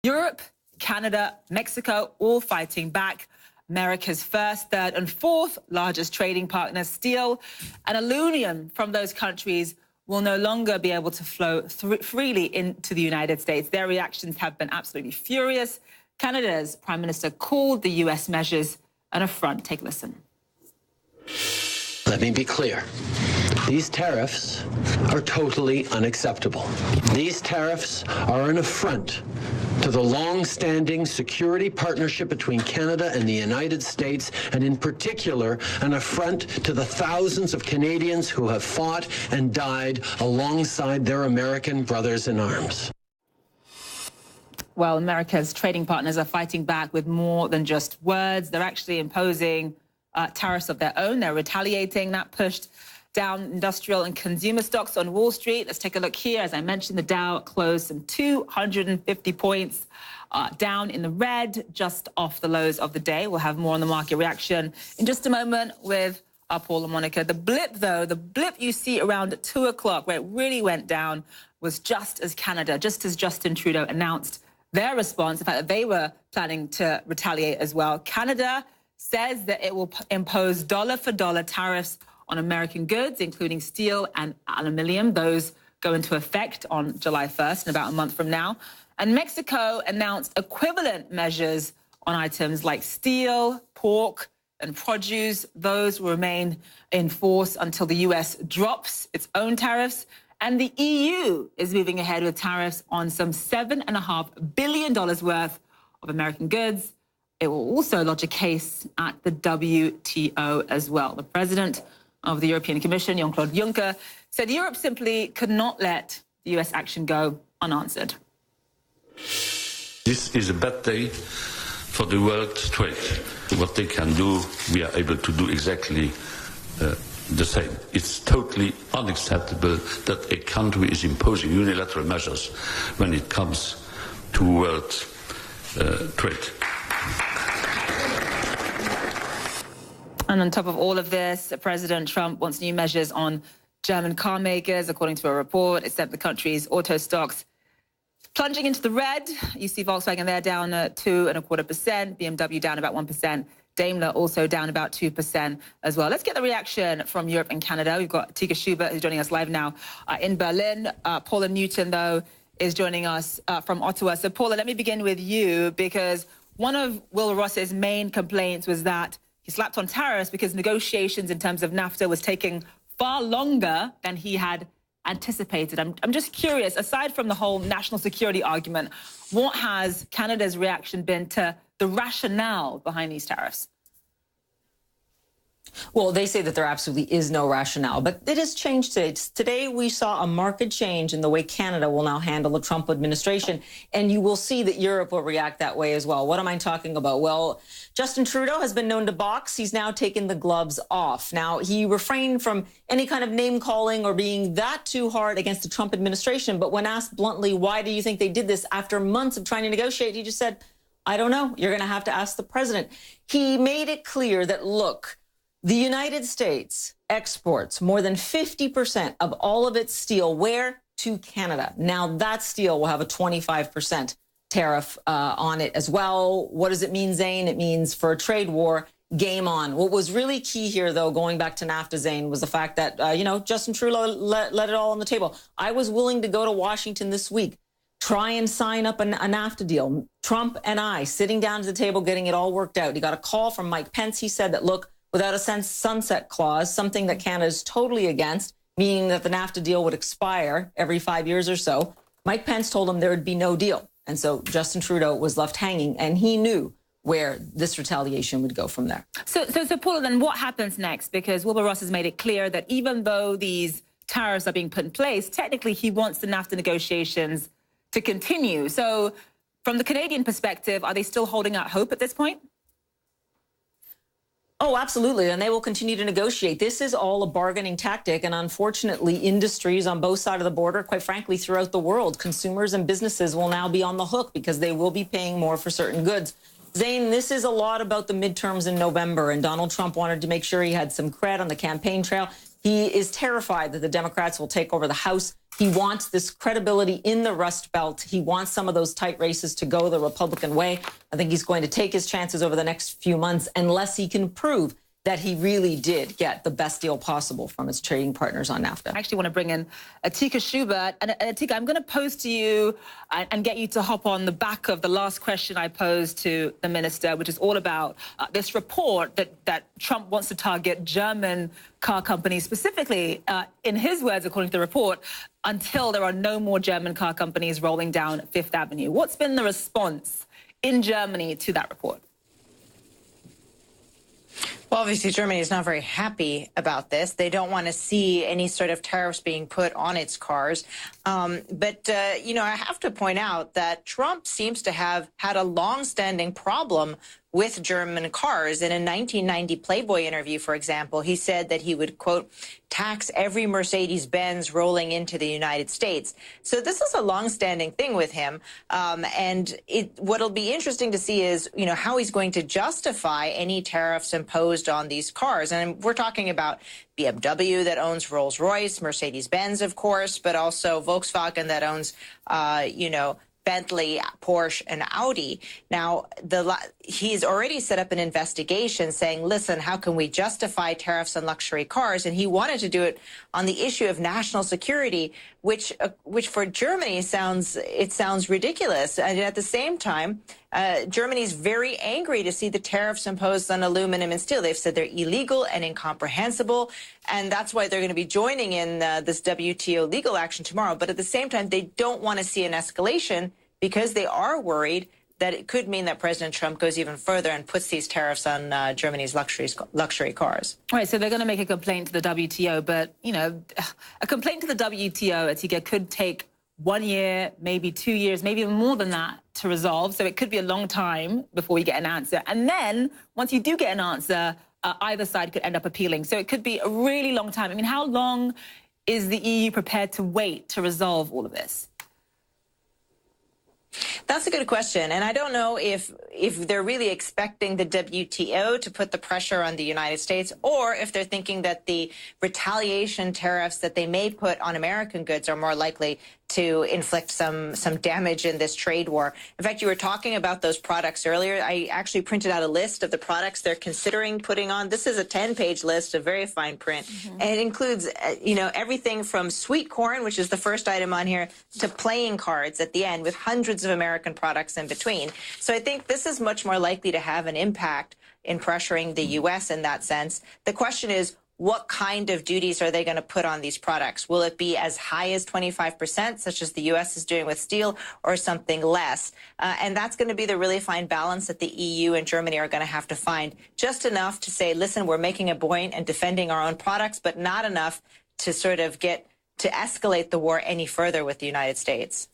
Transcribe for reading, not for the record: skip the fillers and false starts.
Europe, Canada, Mexico, all fighting back. America's first, third and fourth largest trading partners, steel and aluminum from those countries will no longer be able to flow freely into the United States. Their reactions have been absolutely furious. Canada's Prime Minister called the US measures an affront. Take a listen. Let me be clear. These tariffs are totally unacceptable. These tariffs are an affront to the long-standing security partnership between Canada and the United States, and in particular, an affront to the thousands of Canadians who have fought and died alongside their American brothers in arms. Well, America's trading partners are fighting back with more than just words. They're actually imposing tariffs of their own. They're retaliating. That pushed down industrial and consumer stocks on Wall Street. Let's take a look here. As I mentioned, the Dow closed some 250 points down in the red, just off the lows of the day. We'll have more on the market reaction in just a moment with Paul and Monica. The blip, though, the blip you see around 2 o'clock, where it really went down, was just as Justin Trudeau announced their response, the fact that they were planning to retaliate as well. Canada says that it will impose dollar-for-dollar tariffs on American goods, including steel and aluminium. Those go into effect on July 1st, in about a month from now. And Mexico announced equivalent measures on items like steel, pork, and produce. Those will remain in force until the U.S. drops its own tariffs. And the EU is moving ahead with tariffs on some $7.5 billion worth of American goods. It will also lodge a case at the WTO as well. The president of the European Commission, Jean-Claude Juncker, said Europe simply could not let the US action go unanswered. This is a bad day for the world trade. What they can do, we are able to do exactly the same. It's totally unacceptable that a country is imposing unilateral measures when it comes to world trade. And on top of all of this, President Trump wants new measures on German car makers. According to a report, it sent the country's auto stocks plunging into the red. You see Volkswagen there down 2.25%, BMW down about 1%, Daimler also down about 2% as well. Let's get the reaction from Europe and Canada. We've got Tika Schubert, who's joining us live now in Berlin. Paula Newton, though, is joining us from Ottawa. So, Paula, let me begin with you, because one of Wilbur Ross's main complaints was that he slapped on tariffs because negotiations in terms of NAFTA was taking far longer than he had anticipated. I'm just curious, aside from the whole national security argument, what has Canada's reaction been to the rationale behind these tariffs? Well, they say that there absolutely is no rationale, but it has changed today. Today, we saw a marked change in the way Canada will now handle the Trump administration, and you will see that Europe will react that way as well. What am I talking about? Well, Justin Trudeau has been known to box. He's now taken the gloves off. Now, he refrained from any kind of name-calling or being that too hard against the Trump administration, but when asked bluntly, why do you think they did this after months of trying to negotiate, he just said, I don't know. You're going to have to ask the president. He made it clear that, look, the United States exports more than 50% of all of its steel. Where? To Canada. Now, that steel will have a 25% tariff on it as well. What does it mean, Zane? It means for a trade war, game on. What was really key here, though, going back to NAFTA, Zane, was the fact that, Justin Trudeau let it all on the table. I was willing to go to Washington this week, try and sign up a NAFTA deal. Trump and I sitting down to the table, getting it all worked out. He got a call from Mike Pence. He said that, look, without a sunset clause, something that Canada is totally against, meaning that the NAFTA deal would expire every 5 years or so, Mike Pence told him there would be no deal. And so Justin Trudeau was left hanging, and he knew where this retaliation would go from there. So Paula, then what happens next? Because Wilbur Ross has made it clear that even though these tariffs are being put in place, technically he wants the NAFTA negotiations to continue. So from the Canadian perspective, are they still holding out hope at this point? Oh, absolutely. And they will continue to negotiate. This is all a bargaining tactic. And unfortunately, industries on both sides of the border, quite frankly, throughout the world, consumers and businesses will now be on the hook because they will be paying more for certain goods. Zane, this is a lot about the midterms in November. And Donald Trump wanted to make sure he had some cred on the campaign trail. He is terrified that the Democrats will take over the House. He wants this credibility in the Rust Belt. He wants some of those tight races to go the Republican way. I think he's going to take his chances over the next few months unless he can prove that he really did get the best deal possible from his trading partners on NAFTA. I actually want to bring in Atika Schubert. And Atika, I'm going to pose to you and get you to hop on the back of the last question I posed to the minister, which is all about this report that Trump wants to target German car companies, specifically, in his words, according to the report, until there are no more German car companies rolling down Fifth Avenue. What's been the response in Germany to that report? Well, obviously, Germany is not very happy about this. They don't want to see any sort of tariffs being put on its cars. But I have to point out that Trump seems to have had a longstanding problem with German cars. In a 1990 Playboy interview, for example, he said that he would, quote, tax every Mercedes-Benz rolling into the United States. So this is a longstanding thing with him. And what'll be interesting to see is, how he's going to justify any tariffs imposed on these cars. And we're talking about BMW that owns Rolls-Royce, Mercedes-Benz, of course, but also Volkswagen that owns, Bentley, Porsche, and Audi. Now, he's already set up an investigation saying, listen, how can we justify tariffs on luxury cars? And he wanted to do it on the issue of national security, which for Germany sounds ridiculous. And at the same time, Germany's very angry to see the tariffs imposed on aluminum and steel. They've said they're illegal and incomprehensible, and that's why they're going to be joining in this WTO legal action tomorrow. But at the same time, they don't want to see an escalation because they are worried that it could mean that President Trump goes even further and puts these tariffs on Germany's luxury cars. All right, so they're going to make a complaint to the WTO, but, a complaint to the WTO, Atika, could take 1 year, maybe 2 years, maybe even more than that to resolve. So it could be a long time before we get an answer. And then once you do get an answer, either side could end up appealing. So it could be a really long time. I mean, how long is the EU prepared to wait to resolve all of this? That's a good question. And I don't know if they're really expecting the WTO to put the pressure on the United States, or if they're thinking that the retaliation tariffs that they may put on American goods are more likely to inflict some damage in this trade war. In fact, you were talking about those products earlier. I actually printed out a list of the products they're considering putting on. This is a 10-page list of very fine print. And it includes, everything from sweet corn, which is the first item on here, to playing cards at the end, with hundreds of American products in between. So I think this is much more likely to have an impact in pressuring the U.S. in that sense. The question is, what kind of duties are they going to put on these products? Will it be as high as 25%, such as the U.S. is doing with steel, or something less? And that's going to be the really fine balance that the EU and Germany are going to have to find. Just enough to say, listen, we're making a point and defending our own products, but not enough to sort of get to escalate the war any further with the United States.